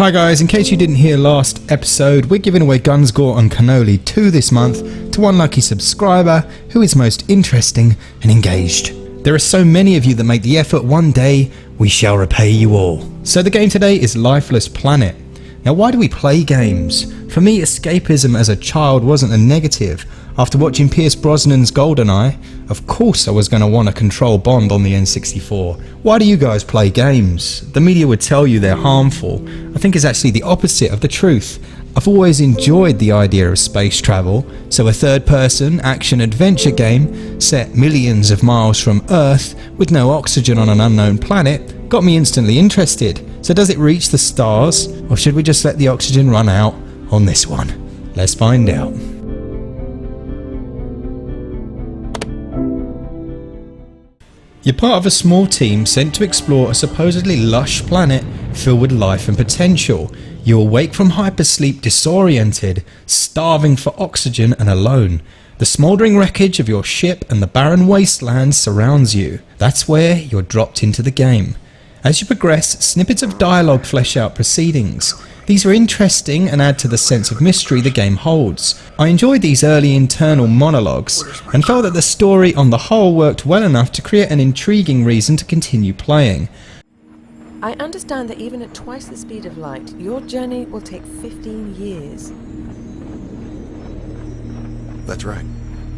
Hi guys, in case you didn't hear last episode, we're giving away guns, Gore and Canolli 2 this month to one lucky subscriber who is most interesting and engaged. There are so many of you that make the effort. One day we shall repay you all. So the game today is Lifeless Planet. Now why do we play games? For me, escapism as a child wasn't a negative. After watching Pierce Brosnan's GoldenEye, of course I was going to want to control Bond on the N64. Why do you guys play games? The media would tell you they're harmful. I think it's actually the opposite of the truth. I've always enjoyed the idea of space travel, so a third-person action-adventure game set millions of miles from Earth with no oxygen on an unknown planet got me instantly interested. So does it reach the stars, or should we just let the oxygen run out on this one? Let's find out. You're part of a small team sent to explore a supposedly lush planet filled with life and potential. You awake from hypersleep disoriented, starving for oxygen and alone. The smouldering wreckage of your ship and the barren wasteland surrounds you. That's where you're dropped into the game. As you progress, snippets of dialogue flesh out proceedings. These are interesting and add to the sense of mystery the game holds. I enjoyed these early internal monologues and felt that the story on the whole worked well enough to create an intriguing reason to continue playing. I understand that even at twice the speed of light, your journey will take 15 years. That's right.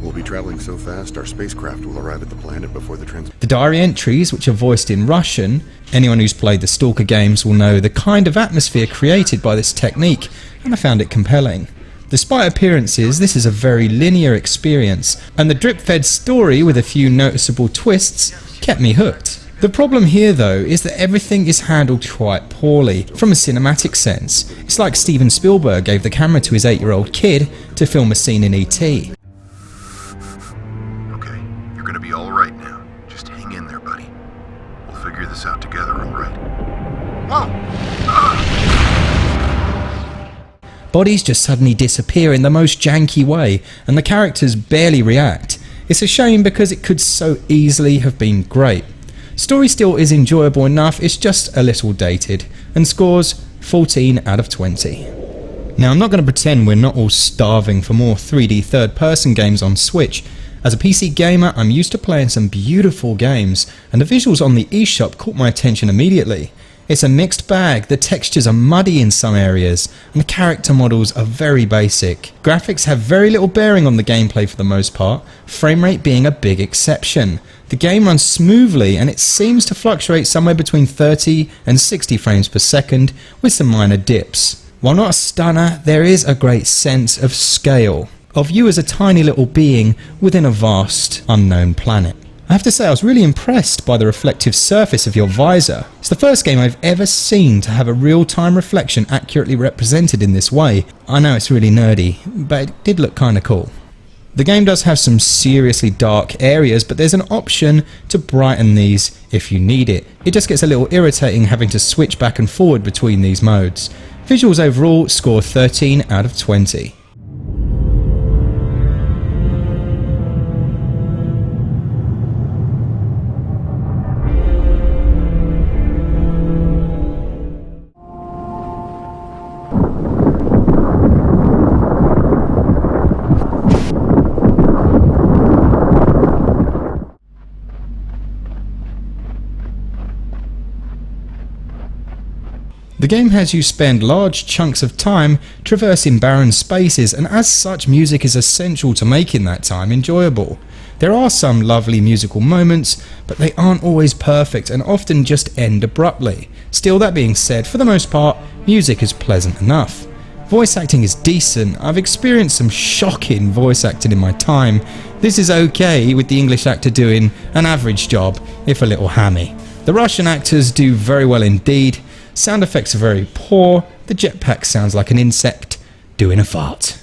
We'll be traveling so fast, our spacecraft will arrive at the planet before the The diary entries, which are voiced in Russian, anyone who's played the Stalker games will know the kind of atmosphere created by this technique, and I found it compelling. Despite appearances, this is a very linear experience, and the drip-fed story with a few noticeable twists kept me hooked. The problem here though is that everything is handled quite poorly from a cinematic sense. It's like Steven Spielberg gave the camera to his 8-year-old kid to film a scene in E.T. Okay, you're gonna be alright now. Just hang in there, buddy. We'll figure this out together, alright? Whoa! Bodies just suddenly disappear in the most janky way, and the characters barely react. It's a shame because it could so easily have been great. Story still is enjoyable enough, it's just a little dated, and scores 14 out of 20. Now I'm not going to pretend we're not all starving for more 3D third-person games on Switch. As a PC gamer, I'm used to playing some beautiful games, and the visuals on the eShop caught my attention immediately. It's a mixed bag, the textures are muddy in some areas, and the character models are very basic. Graphics have very little bearing on the gameplay for the most part, frame rate being a big exception. The game runs smoothly and it seems to fluctuate somewhere between 30 and 60 frames per second with some minor dips. While not a stunner, there is a great sense of scale, of you as a tiny little being within a vast, unknown planet. I have to say I was really impressed by the reflective surface of your visor. It's the first game I've ever seen to have a real-time reflection accurately represented in this way. I know it's really nerdy, but it did look kinda cool. The game does have some seriously dark areas, but there's an option to brighten these if you need it. It just gets a little irritating having to switch back and forward between these modes. Visuals overall score 13 out of 20. The game has you spend large chunks of time traversing barren spaces, and as such music is essential to making that time enjoyable. There are some lovely musical moments, but they aren't always perfect and often just end abruptly. Still, that being said, for the most part, music is pleasant enough. Voice acting is decent. I've experienced some shocking voice acting in my time. This is okay with the English actor doing an average job, if a little hammy. The Russian actors do very well indeed. Sound effects are very poor. The jetpack sounds like an insect doing a fart.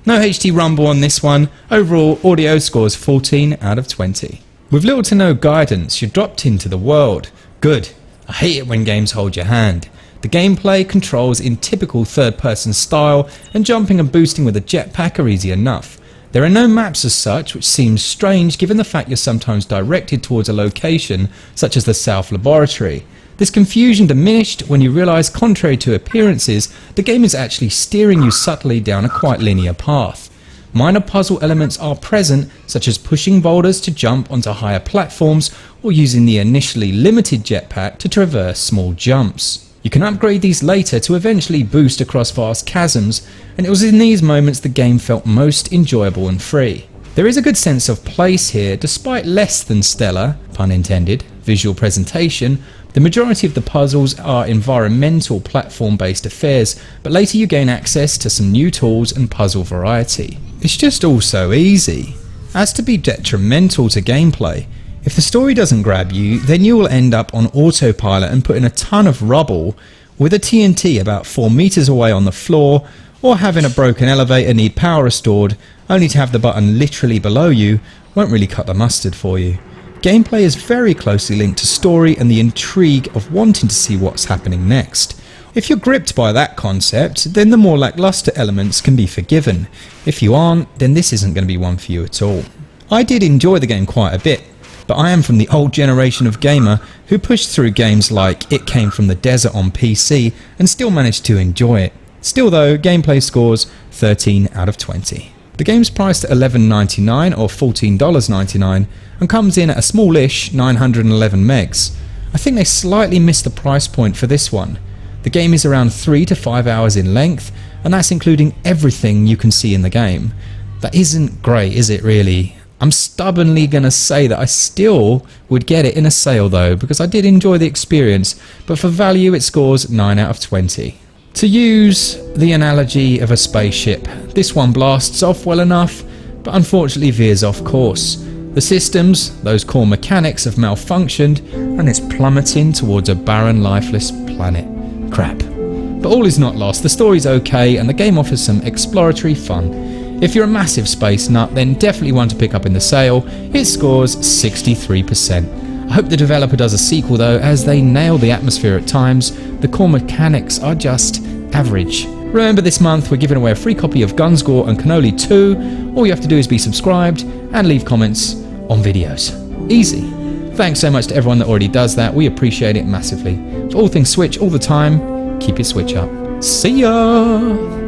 No HT rumble on this one. Overall, audio scores 14 out of 20. With little to no guidance, you're dropped into the world. Good. I hate it when games hold your hand. The gameplay controls in typical third-person style, and jumping and boosting with a jetpack are easy enough. There are no maps as such, which seems strange given the fact you're sometimes directed towards a location such as the South Laboratory. This confusion diminished when you realise, contrary to appearances, the game is actually steering you subtly down a quite linear path. Minor puzzle elements are present, such as pushing boulders to jump onto higher platforms or using the initially limited jetpack to traverse small jumps. You can upgrade these later to eventually boost across vast chasms, and it was in these moments the game felt most enjoyable and free. There is a good sense of place here, despite less than stellar, pun intended, visual presentation. The majority of the puzzles are environmental platform-based affairs, but later you gain access to some new tools and puzzle variety. It's just all so easy as to be detrimental to gameplay. If the story doesn't grab you, then you will end up on autopilot and put in a ton of rubble with a TNT about 4 meters away on the floor, or having a broken elevator need power restored only to have the button literally below you won't really cut the mustard for you. Gameplay is very closely linked to story and the intrigue of wanting to see what's happening next. If you're gripped by that concept, then the more lackluster elements can be forgiven. If you aren't, then this isn't going to be one for you at all. I did enjoy the game quite a bit, but I am from the old generation of gamer who pushed through games like It Came From the Desert on PC and still managed to enjoy it. Still though, gameplay scores 13 out of 20. The game's priced at $11.99 or $14.99 and comes in at a smallish 911 megs. I think they slightly missed the price point for this one. The game is around 3 to 5 hours in length, and that's including everything you can see in the game. That isn't great, is it really? I'm stubbornly going to say that I still would get it in a sale though, because I did enjoy the experience, but for value it scores 9 out of 20. To use the analogy of a spaceship, this one blasts off well enough, but unfortunately veers off course. The systems, those core mechanics, have malfunctioned, and it's plummeting towards a barren, lifeless planet. Crap. But all is not lost. The story's okay, and the game offers some exploratory fun. If you're a massive space nut, then definitely one to pick up in the sale. It scores 63%. I hope the developer does a sequel though, as they nail the atmosphere at times. The core mechanics are just average. Remember, this month we're giving away a free copy of Gore and Canolli 2. All you have to do is be subscribed and leave comments on videos. Easy. Thanks so much to everyone that already does that. We appreciate it massively. For all things Switch all the time, keep your Switch up. See ya!